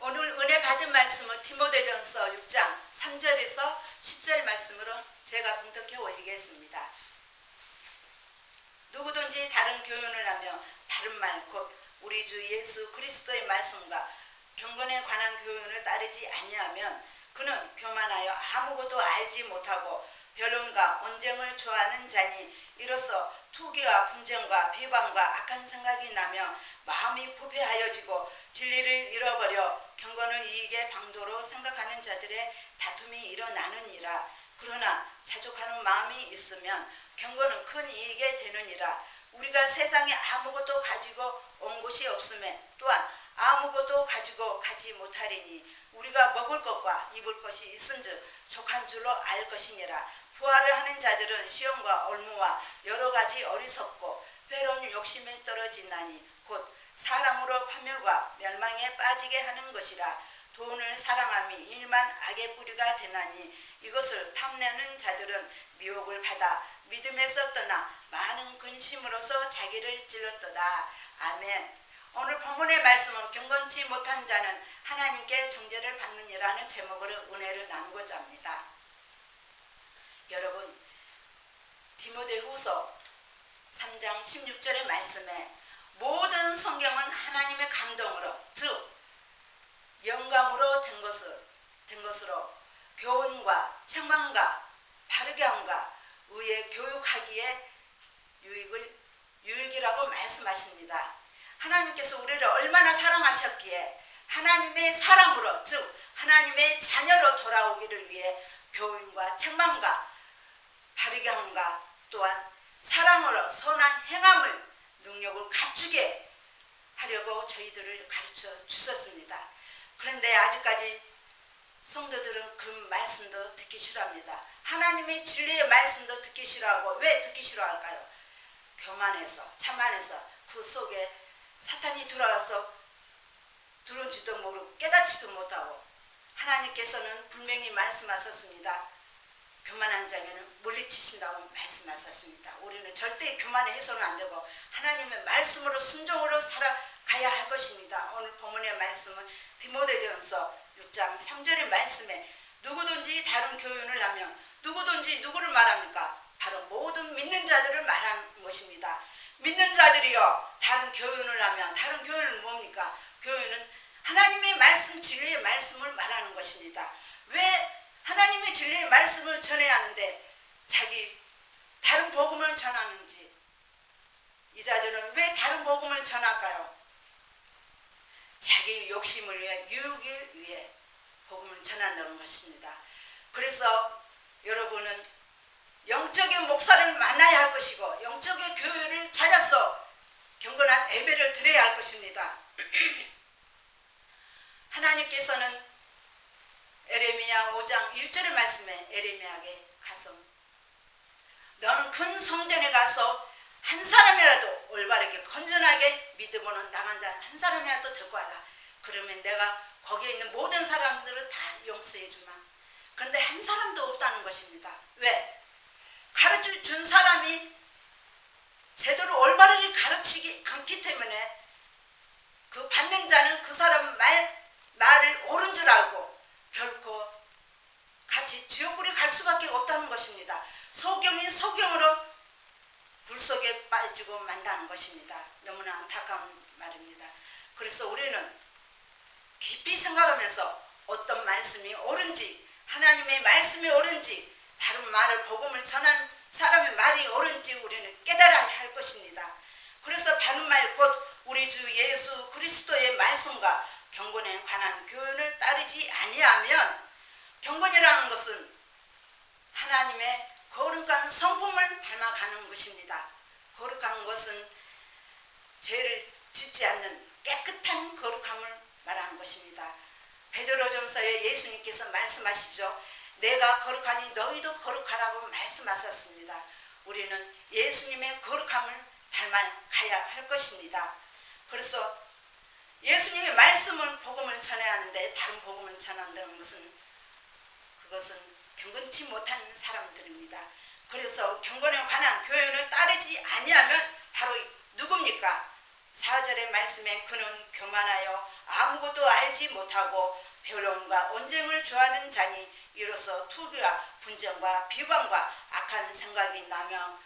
오늘 은혜 받은 말씀은 디모데전서 6장 3절에서 10절 말씀으로 제가 분석해 올리겠습니다. 누구든지 다른 교훈을 하며 바른 말 곧 우리 주 예수 그리스도의 말씀과 경건에 관한 교훈을 따르지 아니하면 그는 교만하여 아무것도 알지 못하고 변론과 언쟁을 좋아하는 자니 이로써 투기와 분쟁과 비방과 악한 생각이 나며 마음이 부패하여지고 진리를 잃어버려 경건을 이익의 방도로 생각하는 자들의 다툼이 일어나느니라. 그러나 자족하는 마음이 있으면 경건은 큰 이익에 되느니라. 우리가 세상에 아무것도 가지고 온 것이 없음에 또한 아무것도 가지고 가지 못하리니 우리가 먹을 것과 입을 것이 있은즉 족한 줄로 알 것이니라. 부활을 하는 자들은 시험과 올무와 여러 가지 어리석고 회로운 욕심에 떨어지나니 곧 사랑으로 파멸과 멸망에 빠지게 하는 것이라. 돈을 사랑함이 일만 악의 뿌리가 되나니 이것을 탐내는 자들은 미혹을 받아 믿음에서 떠나 많은 근심으로서 자기를 찔렀도다. 아멘. 오늘 본문의 말씀은 경건치 못한 자는 하나님께 정죄를 받느니라는 제목으로 은혜를 나누고자 합니다. 여러분, 디모데후서 3장 16절의 말씀에 모든 성경은 하나님의 감동으로 즉 영감으로 된 것으로 교훈과 책망과 바르게 함과 의에 교육하기에 유익이라고 말씀하십니다. 하나님께서 우리를 얼마나 사랑하셨기에 하나님의 사랑으로 즉 하나님의 자녀로 돌아오기를 위해 교훈과 책망과 바르게 함과 또한 사랑으로 선한 행함을 능력을 갖추게 하려고 저희들을 가르쳐 주셨습니다. 그런데 아직까지 성도들은 그 말씀도 듣기 싫어합니다. 하나님의 진리의 말씀도 듣기 싫어하고 왜 듣기 싫어할까요? 교만해서 자만해서 그 속에 사탄이 들어와서 들어온지도 모르고 깨닫지도 못하고 하나님께서는 분명히 말씀하셨습니다. 교만한 자에게는 물리치신다고 말씀하셨습니다. 우리는 절대 교만에 해서는 안 되고 하나님의 말씀으로 순종으로 살아가야 할 것입니다. 오늘 본문의 말씀은 디모데전서 6장 3절의 말씀에 누구든지 다른 교훈을 하면 누구든지 누구를 말합니까? 바로 모든 믿는 자들을 말하는 것입니다. 믿는 자들이요 다른 교훈을 하면 다른 교훈은 뭡니까? 교훈은 하나님의 말씀 진리의 말씀을 말하는 것입니다. 왜 하나님의 진리의 말씀을 전해야 하는데 자기 다른 복음을 전하는지 이 자들은 왜 다른 복음을 전할까요? 자기 욕심을 위해 유익을 위해 복음을 전한다는 것입니다. 그래서 여러분은 영적인 목사를 만나야 할 것이고 영적인 교회를 찾아서 경건한 예배를 드려야 할 것입니다. 하나님께서는 에레미야 5장 1절의 말씀에 에레미야에게 가서 너는 큰 성전에 가서 한 사람이라도 올바르게 건전하게 믿음으로 나간 자 한 사람이라도 데리고 와라. 그러면 내가 거기에 있는 모든 사람들을 다 용서해 주마. 그런데 한 사람도 없다는 것입니다. 왜? 가르쳐 준 사람이 제대로 올바르게 가르치지 않기 때문에 그 받는 자는 그 사람 말을 옳은 줄 알고 결코 같이 지옥불에 갈 수밖에 없다는 것입니다. 소경이 소경으로 불 속에 빠지고 만다는 것입니다. 너무나 안타까운 말입니다. 그래서 우리는 깊이 생각하면서 어떤 말씀이 옳은지 하나님의 말씀이 옳은지 다른 말을 복음을 전한 사람의 말이 옳은지 우리는 깨달아야 할 것입니다. 그래서 바른 말 곧 우리 주 예수 그리스도의 말씀과 경건에 관한 교훈을 따르지 아니하면 경건이라는 것은 하나님의 거룩한 성품을 닮아가는 것입니다. 거룩한 것은 죄를 짓지 않는 깨끗한 거룩함을 말하는 것입니다. 베드로전서에 예수님께서 말씀하시죠. 내가 거룩하니 너희도 거룩하라고 말씀하셨습니다. 우리는 예수님의 거룩함을 닮아가야 할 것입니다. 그래서 예수님의 말씀을 복음을 전해야 하는데 다른 복음을 전한다는 것은 그것은 경건치 못한 사람들입니다. 그래서 경건에 관한 교훈을 따르지 아니하면 바로 누굽니까? 4절의 말씀에 그는 교만하여 아무것도 알지 못하고 변론과 언쟁을 좋아하는 자니 이로써 투기와 분쟁과 비방과 악한 생각이 나며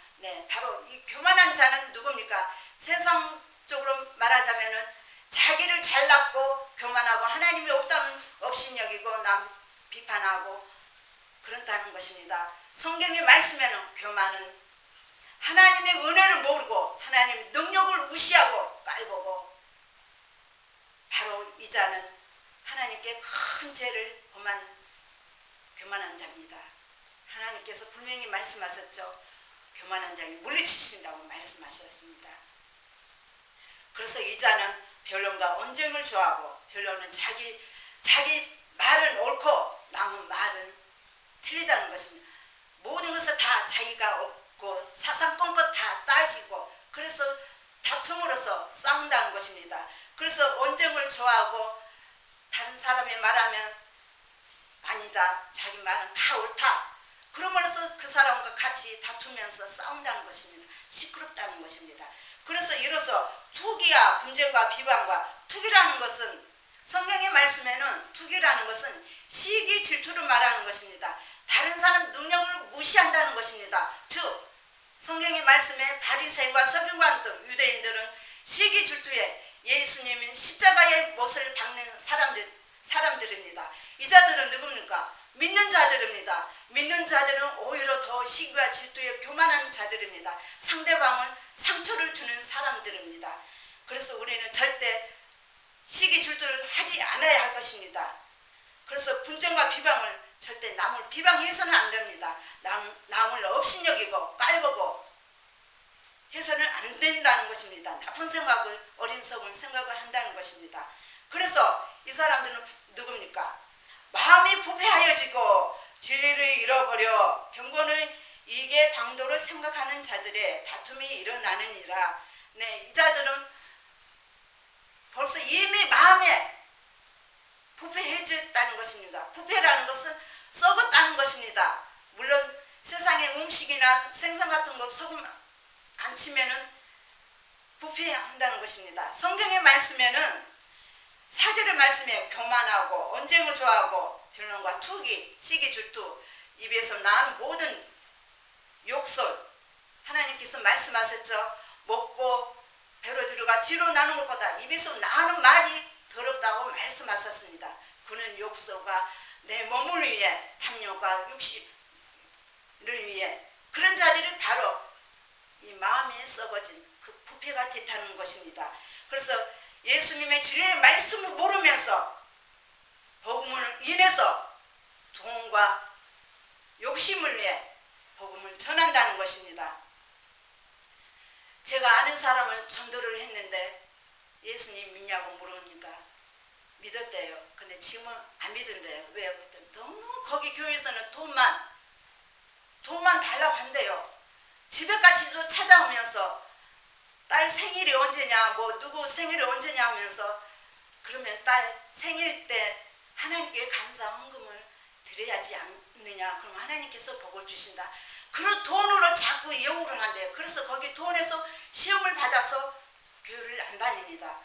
바로 이 교만한 자는 누굽니까? 세상적으로 말하자면은 자기를 잘났고 교만하고 하나님이 없다면 없인 여기고 남 비판하고 그렇다는 것입니다. 성경의 말씀에는 교만은 하나님의 은혜를 모르고 하나님의 능력을 무시하고 깔보고 바로 이 자는 하나님께 큰 죄를 범한 교만한 자입니다. 하나님께서 분명히 말씀하셨죠. 교만한 자를 물리치신다고 말씀하셨습니다. 그래서 이 자는 변론과 언쟁을 좋아하고 변론은 자기 말은 옳고 남의 말은 틀리다는 것입니다. 모든 것을 다 자기가 옳고 사상권껏 다 따지고 그래서 다툼으로써 싸운다는 것입니다. 그래서 언쟁을 좋아하고 다른 사람이 말하면 아니다. 자기 말은 다 옳다. 그러므로써 그 사람과 같이 다투면서 싸운다는 것입니다. 시끄럽다는 것입니다. 그래서 이로써 투기와 분쟁과 비방과 투기라는 것은 성경의 말씀에는 투기라는 것은 시기 질투를 말하는 것입니다. 다른 사람 능력을 무시한다는 것입니다. 즉 성경의 말씀에 바리새인과 서기관 등 유대인들은 시기 질투에 예수님은 십자가의 못을 박는 사람들입니다. 이 자들은 누굽니까? 믿는 자들입니다. 믿는 자들은 오히려 더 시기와 질투에 교만한 자들입니다. 상대방은 상처를 주는 사람들입니다. 그래서 우리는 절대 시기 질투를 하지 않아야 할 것입니다. 그래서 분쟁과 비방을 절대 남을 비방해서는 안 됩니다. 남을 업신여기고 깔보고 해서는 안 된다는 것입니다. 나쁜 생각을 어리석은 생각을 한다는 것입니다. 그래서 이 사람들은 누굽니까? 마음이 부패하여지고 진리를 잃어버려 경건의 이익의 방도를 생각하는 자들의 다툼이 일어나느니라. 이 자들은 벌써 이미 마음에 부패해졌다는 것입니다. 부패라는 것은 썩었다는 것입니다. 물론 세상의 음식이나 생선 같은 거 소금 안 치면은 부패한다는 것입니다. 성경의 말씀에는 4절의 말씀에 교만하고 언쟁을 좋아하고 변론과 투기, 시기 질투 입에서 나는 모든 욕설 하나님께서 말씀하셨죠. 먹고 배로 들어가 뒤로 나는 것보다 입에서 나는 말이 더럽다고 말씀하셨습니다. 그는 욕설과 내 몸을 위해 탐욕과 육신을 위해 그런 자들이 바로 이 마음에 썩어진 그 부패가 됐다는 것입니다. 그래서 예수님의 진리의 말씀을 모르면서 복음을 인해서 돈과 욕심을 위해 복음을 전한다는 것입니다. 제가 아는 사람을 전도를 했는데 예수님 믿냐고 물으니까 믿었대요. 근데 지금은 안 믿은대요. 왜? 그랬더니 너무 거기 교회에서는 돈만 달라고 한대요. 집에까지도 찾아오면서 딸 생일이 언제냐, 뭐 누구 생일이 언제냐 하면서 그러면 딸 생일 때 하나님께 감사 헌금을 드려야지 않느냐. 그럼 하나님께서 복을 주신다. 그런 돈으로 자꾸 이용을 한대요. 그래서 거기 돈에서 시험을 받아서 교회를 안 다닙니다.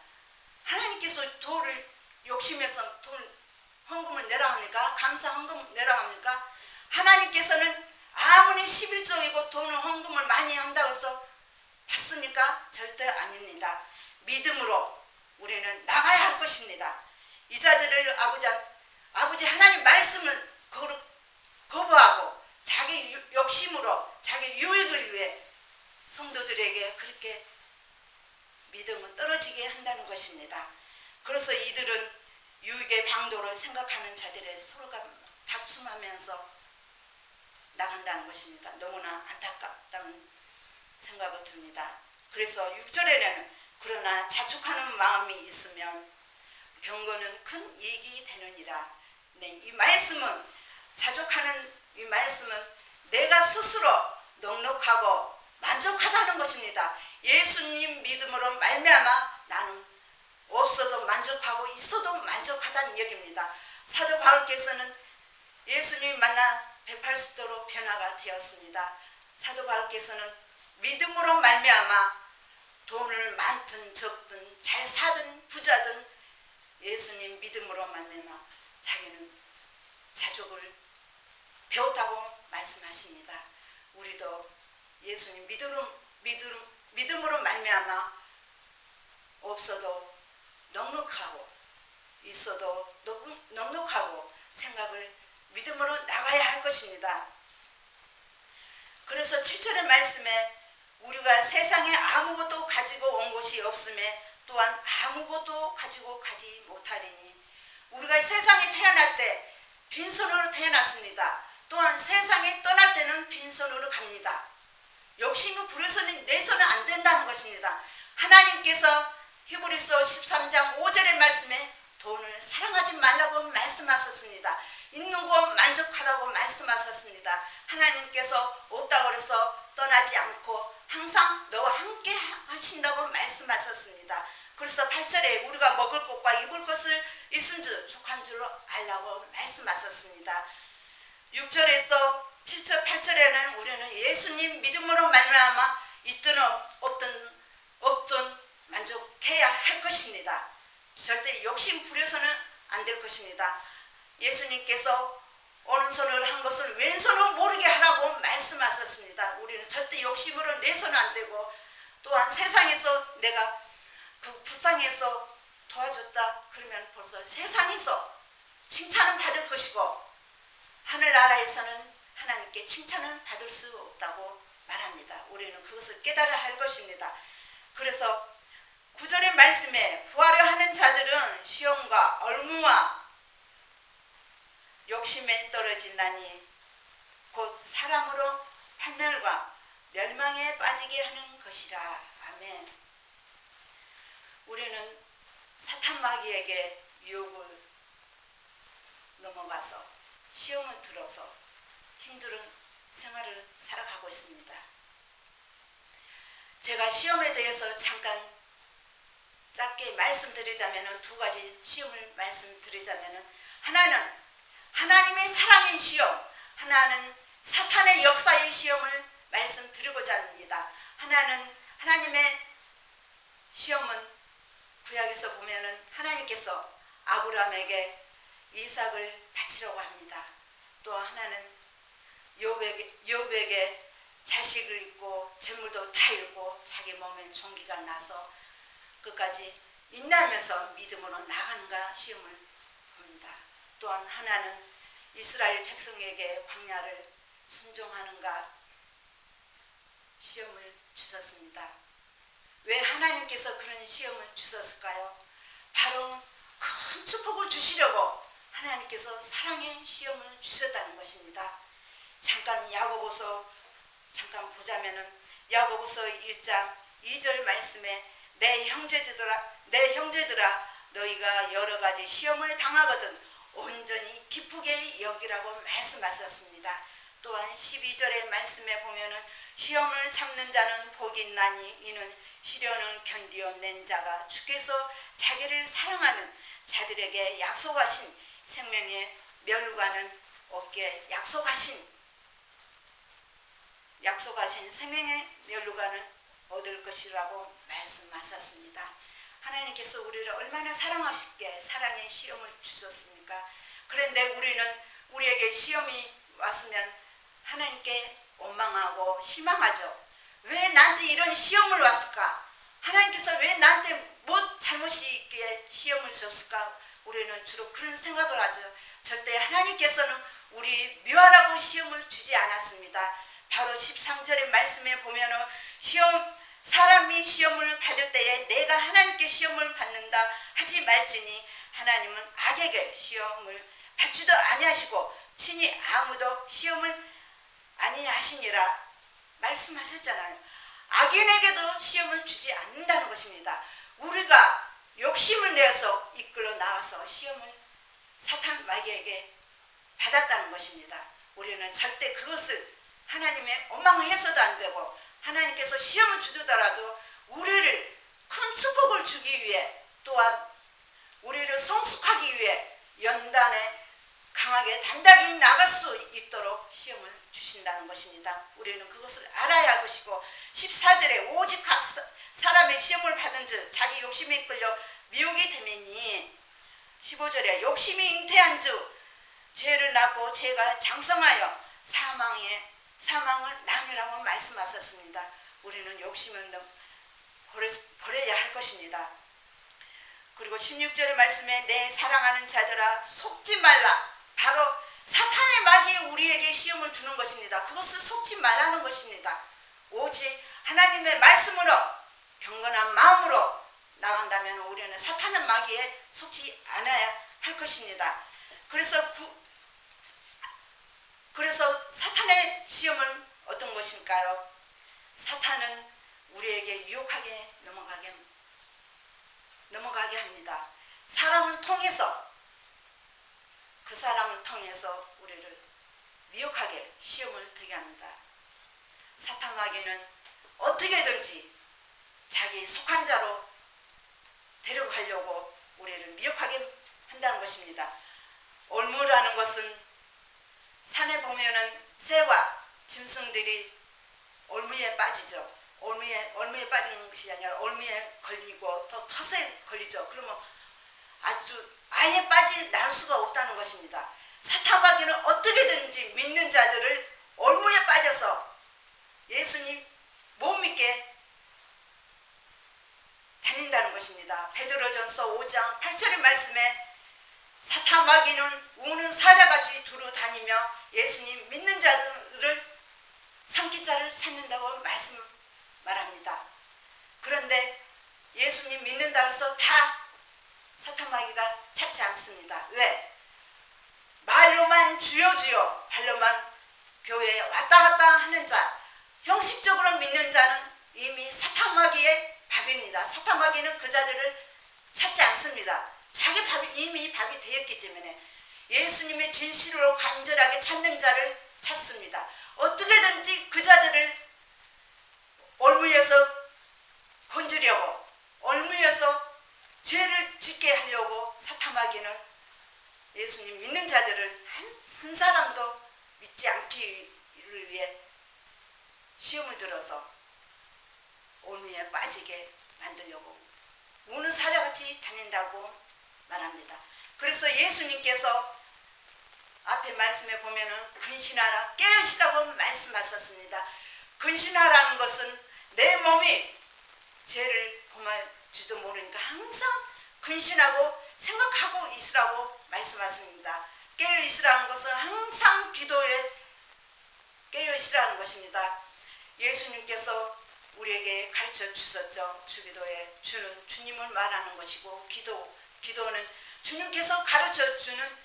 하나님께서 돈을 욕심해서 돈 헌금을 내라 합니까? 감사 헌금 내라 합니까? 하나님께서는 아무리 11조이고 돈을 헌금을 많이 한다고 해서 받습니까? 절대 아닙니다. 믿음으로 우리는 나가야 할 것입니다. 이 자들을 아버지 하나님 말씀을 거부하고 자기 욕심으로 자기 유익을 위해 성도들에게 그렇게 믿음을 떨어지게 한다는 것입니다. 그래서 이들은 유익의 방도를 생각하는 자들의 서로가 다툼하면서 나간다는 것입니다. 너무나 안타깝다는 생각이 듭니다. 그래서 6절에는 그러나 자축하는 마음이 있으면 경건은 큰 이익이 되느니라. 이 말씀은 자족하는 이 말씀은 내가 스스로 넉넉하고 만족하다는 것입니다. 예수님 믿음으로 말미암아 나는 없어도 만족하고 있어도 만족하다는 얘기입니다. 사도 바울께서는 예수님 만나 180도로 변화가 되었습니다. 사도 바울께서는 믿음으로 말미암아 돈을 많든 적든 잘 사든 부자든 예수님 믿음으로 말미암아 자기는 자족을 배웠다고 말씀하십니다. 우리도 예수님 믿음으로 말미암아 없어도 넉넉하고 있어도 넉넉하고 생각을 믿음으로 나가야 할 것입니다. 그래서 7절의 말씀에 우리가 세상에 아무것도 가지고 온 것이 없음에 또한 아무것도 가지고 가지 못하리니 우리가 세상에 태어날 때 빈손으로 태어났습니다. 또한 세상에 떠날 때는 빈손으로 갑니다. 욕심이 부려서는 내서는 안 된다는 것입니다. 하나님께서 히브리서 13장 5절의 말씀에 돈을 사랑하지 말라고 말씀하셨습니다. 있는 것 만족하라고 말씀하셨습니다. 하나님께서 없다고 해서 떠나지 않고 항상 너와 함께 하신다고 말씀하셨습니다. 그래서 8절에 우리가 먹을 것과 입을 것을 있은 줄 족한 줄로 알라고 말씀하셨습니다. 6절에서 7절 8절에는 우리는 예수님 믿음으로 말미암아 있든 없든 만족해야 할 것입니다. 절대 욕심 부려서는 안 될 것입니다. 예수님께서 오른손으로 한 것을 왼손으로 모르게 하라고 말씀하셨습니다. 우리는 절대 욕심으로 내서는 안 되고 또한 세상에서 내가 그 불쌍해서 도와줬다 그러면 벌써 세상에서 칭찬은 받을 것이고 하늘나라에서는 하나님께 칭찬을 받을 수 없다고 말합니다. 우리는 그것을 깨달아야 할 것입니다. 그래서 9절의 말씀에 구하려 하는 자들은 시험과 얼무와 욕심에 떨어진다니 곧 사람으로 판멸과 멸망에 빠지게 하는 것이라. 아멘. 우리는 사탄 마귀에게 유혹을 넘어가서 시험을 들어서 힘든 생활을 살아가고 있습니다. 제가 시험에 대해서 잠깐 짧게 말씀드리자면 두 가지 시험을 말씀드리자면 하나는 하나님의 사랑의 시험, 하나는 사탄의 역사의 시험을 말씀드리고자 합니다. 하나는 하나님의 시험은 구약에서 보면은 하나님께서 아브라함에게 이삭을 바치라고 합니다. 또 하나는 욥에게 자식을 잃고 재물도 다 잃고 자기 몸에 종기가 나서 끝까지 인내하면서 믿음으로 나가는가 시험을 봅니다. 또한 하나는 이스라엘 백성에게 광야를 순종하는가 시험을 주셨습니다. 왜 하나님께서 그런 시험을 주셨을까요? 바로 큰 축복을 주시려고 하나님께서 사랑의 시험을 주셨다는 것입니다. 잠깐 야고보서 잠깐 보자면은 야고보서 1장 2절 말씀에 내 형제들아 너희가 여러 가지 시험을 당하거든 온전히 기쁘게 여기라고 말씀하셨습니다. 또한 12절의 말씀에 보면은 시험을 참는 자는 복이 있나니 이는 시련을 견디어 낸 자가 주께서 자기를 사랑하는 자들에게 약속하신 생명의 멸류관은 없게 약속하신 생명의 멸류관을 얻을 것이라고 말씀하셨습니다. 하나님께서 우리를 얼마나 사랑하시기에 사랑의 시험을 주셨습니까? 그런데 우리는 우리에게 시험이 왔으면 하나님께 원망하고 실망하죠. 왜 나한테 이런 시험을 왔을까? 하나님께서 왜 나한테 뭐 잘못이 있기에 시험을 줬을까? 우리는 주로 그런 생각을 하죠. 절대 하나님께서는 우리 묘하라고 시험을 주지 않았습니다. 바로 13절의 말씀에 보면은 사람이 시험을 받을 때에 내가 하나님께 시험을 받는다 하지 말지니 하나님은 악에게 시험을 받지도 아니하시고 친히 아무도 시험을 아니하시니라 말씀하셨잖아요. 악인에게도 시험을 주지 않는다는 것입니다. 우리가 욕심을 내서 이끌어 나와서 시험을 사탄 마귀에게 받았다는 것입니다. 우리는 절대 그것을 하나님의 원망을 해서도 안 되고 하나님께서 시험을 주더라도 우리를 큰 축복을 주기 위해 또한 우리를 성숙하기 위해 연단의 강하게 담대하게 나갈 수 있도록 시험을 주신다는 것입니다. 우리는 그것을 알아야 할 것이고 14절에 오직 각 사람의 시험을 받은 즉 자기 욕심에 이끌려 미혹이 되매니 15절에 욕심이 잉태한 즉 죄를 낳고 죄가 장성하여 사망을 낳으라고 말씀하셨습니다. 우리는 욕심은 버려야 할 것입니다. 그리고 16절의 말씀에 내 사랑하는 자들아 속지 말라. 바로 사탄의 마귀 우리에게 시험을 주는 것입니다. 그것을 속지 말라는 것입니다. 오직 하나님의 말씀으로 경건한 마음으로 나간다면 우리는 사탄의 마귀에 속지 않아야 할 것입니다. 그래서 사탄의 시험은 어떤 것일까요? 사탄은 우리에게 유혹하게 넘어가게 합니다. 그 사람을 통해서 우리를 미혹하게 시험을 들게 합니다. 사탄 마귀는 어떻게든지 자기 속한 자로 데려가려고 우리를 미혹하게 한다는 것입니다. 올무라는 것은 산에 보면은 새와 짐승들이 올무에 빠지죠. 올무에 빠진 것이 아니라 올무에 걸리고 또 덫에 걸리죠. 그러면 아예 나올 수가 없다는 것입니다. 사탄 마귀는 어떻게든지 믿는 자들을 올무에 빠져서 예수님 못 믿게 다닌다는 것입니다. 베드로전서 5장 8절의 말씀에 사탄 마귀는 우는 사자같이 두루 다니며 예수님 믿는 자들을 삼키자를 찾는다고 말합니다. 그런데 예수님 믿는다 해서 다 사탄 마귀가 찾지 않습니다. 왜? 말로만 주여 주여 발로만 교회에 왔다 갔다 하는 자, 형식적으로 믿는 자는 이미 사탄 마귀의 밥입니다. 사탄 마귀는 그 자들을 찾지 않습니다. 자기 이미 밥이 되었기 때문에 예수님의 진실로 간절하게 찾는 자를 찾습니다. 어떻게든지 그 자들을 올무에서 건지려고, 올무에서 죄를 짓게 하려고 사탄 마귀는 예수님 믿는 자들을 한 사람도 믿지 않기를 위해 시험을 들어서 올무에 빠지게 만들려고 우는 사자같이 다닌다고 말합니다. 그래서 예수님께서 앞에 말씀에 보면은 근신하라 깨어시라고 말씀하셨습니다. 근신하라는 것은 내 몸이 죄를 범할지도 모르니까 항상 근신하고 생각하고 있으라고 말씀하십니다. 깨어 있으라는 것은 항상 기도에 깨어 있으라는 것입니다. 예수님께서 우리에게 가르쳐 주셨죠. 주기도에 주는 주님을 말하는 것이고 기도는 주님께서 가르쳐 주는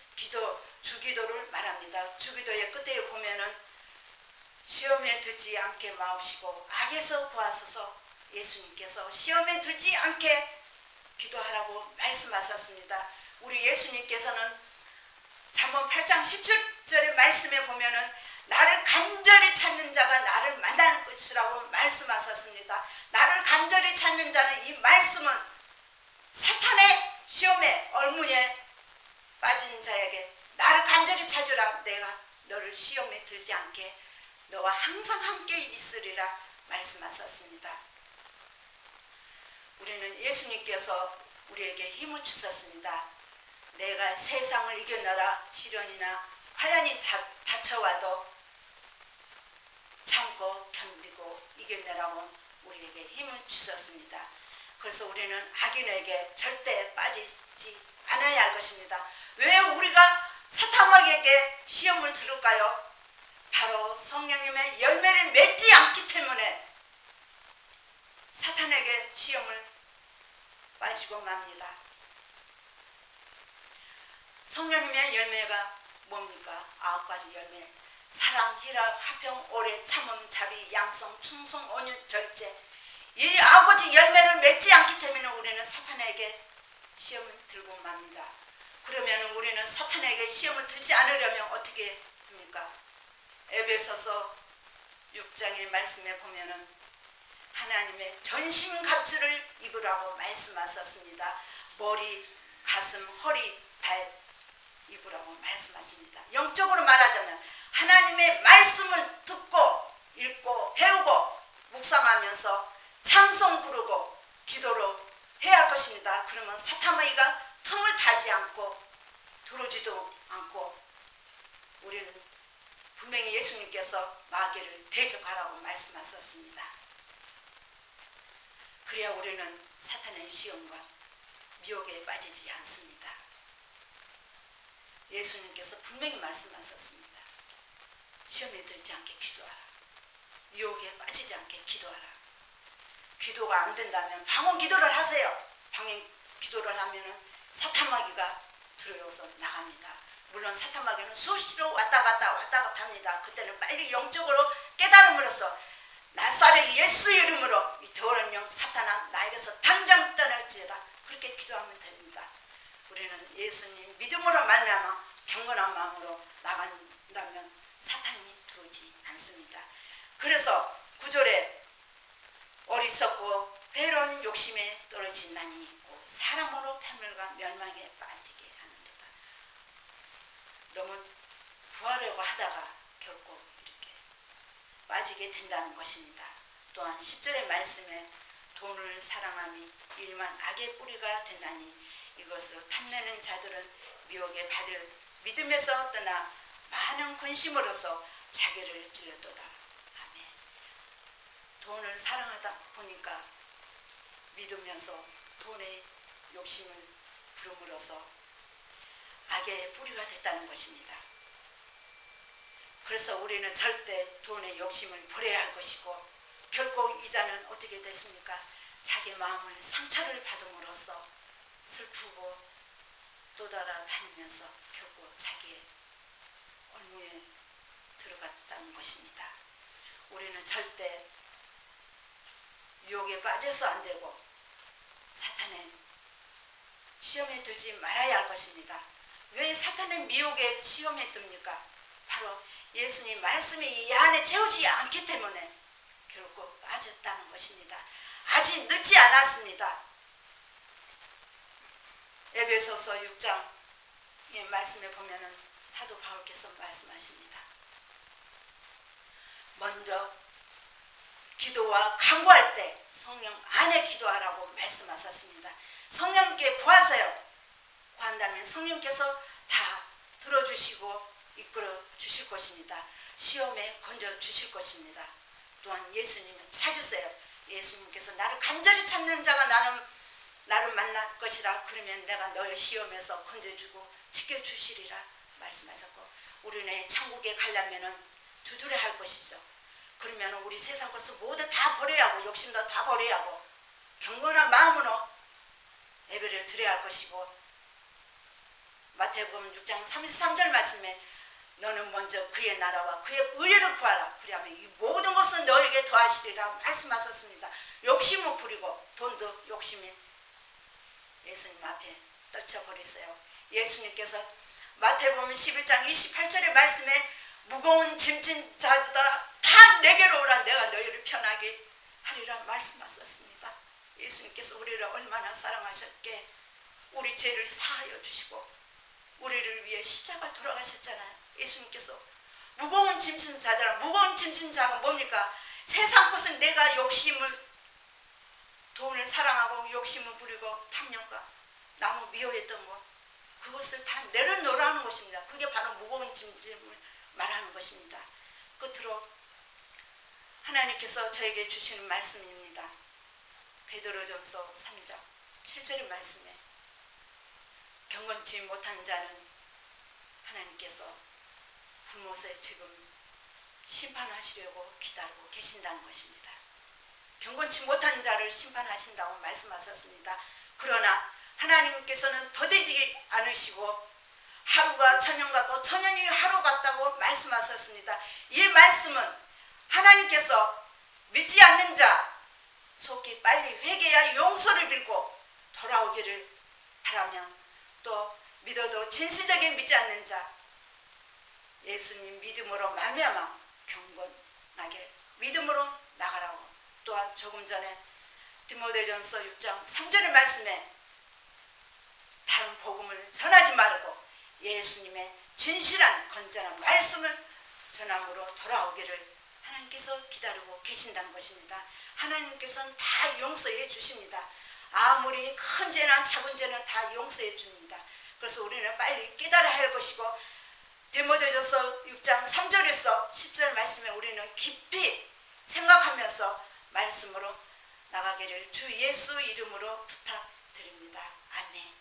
주기도를 말합니다. 주기도의 끝에 보면은 시험에 들지 않게 마옵시고 악에서 구하소서 예수님께서 시험에 들지 않게 기도하라고 말씀하셨습니다. 우리 예수님께서는 잠언 8장 17절의 말씀에 보면은 나를 간절히 찾는 자가 나를 만날 것이라고 말씀하셨습니다. 나를 간절히 찾는 자는 이 말씀은 사탄의 시험에 얼무에 빠진 자에게 나를 간절히 찾으라 내가 너를 시험에 들지 않게 너와 항상 함께 있으리라 말씀하셨습니다. 우리는 예수님께서 우리에게 힘을 주셨습니다. 내가 세상을 이겨내라 시련이나 환난이 닥쳐와도 참고 견디고 이겨내라고 우리에게 힘을 주셨습니다. 그래서 우리는 악인에게 절대 빠지지 않아야 할 것입니다. 왜 우리가 사탄 마귀에게 시험을 들을까요? 바로 성령님의 열매를 맺지 않기 때문에 사탄에게 시험을 빠지고 맙니다. 성령님의 열매가 뭡니까? 9가지 열매. 사랑, 희락, 화평, 오래, 참음, 자비, 양성, 충성, 온유, 절제. 이 9가지 열매를 맺지 않기 때문에 우리는 사탄에게 시험을 들고 맙니다. 그러면 우리는 사탄에게 시험을 들지 않으려면 어떻게 합니까? 에베소서 6장의 말씀에 보면은 하나님의 전신갑주를 입으라고 말씀하셨습니다. 머리, 가슴, 허리, 발 입으라고 말씀하십니다. 영적으로 말하자면 하나님의 말씀을 듣고 읽고 배우고 묵상하면서 찬송 부르고 기도로 해야 할 것입니다. 그러면 사탄마귀가 틈을 타지 않고 들어오지도 않고 우리는 분명히 예수님께서 마귀를 대적하라고 말씀하셨습니다. 그래야 우리는 사탄의 시험과 미혹에 빠지지 않습니다. 예수님께서 분명히 말씀하셨습니다. 시험에 들지 않게 기도하라. 유혹에 빠지지 않게 기도하라. 기도가 안 된다면 방언 기도를 하세요. 방언 기도를 하면 사탄마귀가 들어오서 나갑니다. 물론 사탄마귀는 수시로 왔다 갔다 합니다. 그때는 빨리 영적으로 깨달음으로써 나사렛 예수 이름으로 이 더러운 영 사탄아 나에게서 당장 떠날지어다. 그렇게 기도하면 됩니다. 우리는 예수님 믿음으로 말미암아 경건한 마음으로 나간다면 사탄이 들어오지 않습니다. 그래서 9절에 어리석고 배로운 욕심에 떨어진다니 있고 사람으로 패물과 멸망에 빠지게 하는도다. 너무 구하려고 하다가 결국 이렇게 빠지게 된다는 것입니다. 또한 10절의 말씀에 돈을 사랑함이 일만 악의 뿌리가 된다니 이것으로 탐내는 자들은 미혹에 받을 믿음에서 떠나 많은 근심으로서 자기를 찔렀도다. 아멘. 돈을 사랑하다 보니까 믿으면서 돈의 욕심을 부름으로써 악의 뿌리가 됐다는 것입니다. 그래서 우리는 절대 돈의 욕심을 버려야 할 것이고 결국 이자는 어떻게 됐습니까? 자기 마음을 상처를 받음으로써 슬프고 또 따라다니면서 결국 자기의 올무에 들어갔다는 것입니다. 우리는 절대 유혹에 빠져서 안 되고 사탄의 시험에 들지 말아야 할 것입니다. 왜 사탄의 미혹에 시험에 듭니까? 바로 예수님 말씀이 이 안에 채우지 않기 때문에 결국 빠졌다는 것입니다. 아직 늦지 않았습니다. 에베소서 6장의 말씀에 보면은 사도 바울께서 말씀하십니다. 먼저 기도와 간구할 때 성령 안에 기도하라고 말씀하셨습니다. 성령께 구하세요. 구한다면 성령께서 다 들어주시고 이끌어 주실 것입니다. 시험에 건져 주실 것입니다. 또한 예수님을 찾으세요. 예수님께서 나를 간절히 찾는 자가 나를 만날 것이라. 그러면 내가 너의 시험에서 건져주고 지켜주시리라 말씀하셨고, 우리는 천국에 가려면 두드려 할 것이죠. 그러면 우리 세상 것을 모두 다 버려야 하고 욕심도 다 버려야 하고 경건한 마음으로 예배를 드려야 할 것이고, 마태복음 6장 33절 말씀에 너는 먼저 그의 나라와 그의 의를 구하라. 그리하면 이 모든 것은 너에게 더하시리라 말씀하셨습니다. 욕심을 부리고 돈도 욕심이 예수님 앞에 떨쳐버리세요. 예수님께서 마태복음 11장 28절의 말씀에 무거운 짐진 자들아 다 내게로 오라. 내가 너희를 편하게 하리라 말씀하셨습니다. 예수님께서 우리를 얼마나 사랑하셨게 우리 죄를 사하여 주시고 우리를 위해 십자가 돌아가셨잖아요. 예수님께서 무거운 짐진 자들아, 무거운 짐진 자가 뭡니까? 세상 것은 내가 욕심을, 돈을 사랑하고 욕심을 부리고 탐욕과 나무 미워했던 것, 그것을 다 내려놓으라는 것입니다. 그게 바로 무거운 짐을 말하는 것입니다. 끝으로 하나님께서 저에게 주시는 말씀입니다. 베드로전서 3장 7절의 말씀에 경건치 못한 자는 하나님께서 불못에 지금 심판하시려고 기다리고 계신다는 것입니다. 경건치 못한 자를 심판하신다고 말씀하셨습니다. 그러나 하나님께서는 더디지 않으시고 하루가 천년 같고 천년이 하루 같다고 말씀하셨습니다. 이 말씀은 하나님께서 믿지 않는 자 속히 빨리 회개하여 용서를 빌고 돌아오기를 바라며, 또 믿어도 진실되게 믿지 않는 자 예수님 믿음으로 말미암아 경건하게 믿음으로 나가라고, 또한 조금 전에 디모데전서 6장 3절의 말씀에 다른 복음을 전하지 말고 예수님의 진실한 건전한 말씀을 전함으로 돌아오기를 하나님께서 기다리고 계신다는 것입니다. 하나님께서는 다 용서해 주십니다. 아무리 큰 죄나 작은 죄는 다 용서해 줍니다. 그래서 우리는 빨리 깨달아야 할 것이고, 디모데전서 6장 3절에서 10절 말씀에 우리는 깊이 생각하면서 말씀으로 나가기를 주 예수 이름으로 부탁드립니다. 아멘.